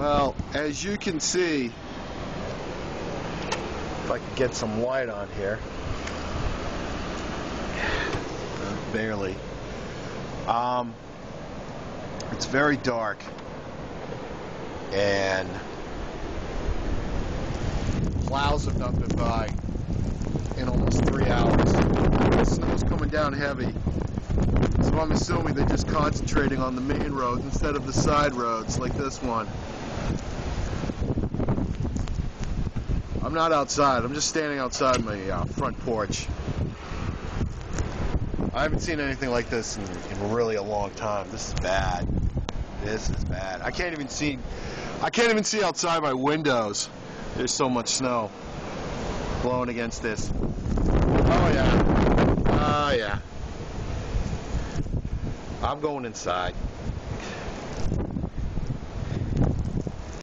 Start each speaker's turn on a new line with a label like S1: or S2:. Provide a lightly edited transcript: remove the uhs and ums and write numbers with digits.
S1: Well, as you can see, if I could get some light on here, barely. It's very dark, and clouds have not been by in almost 3 hours. The snow's coming down heavy, so I'm assuming they're just concentrating on the main roads instead of the side roads like this one. I'm not outside, I'm just standing outside my front porch. I haven't seen anything like this in really a long time. This is bad. This is bad. I can't even see outside my windows. There's so much snow blowing against this. Oh yeah. Oh yeah. I'm going inside.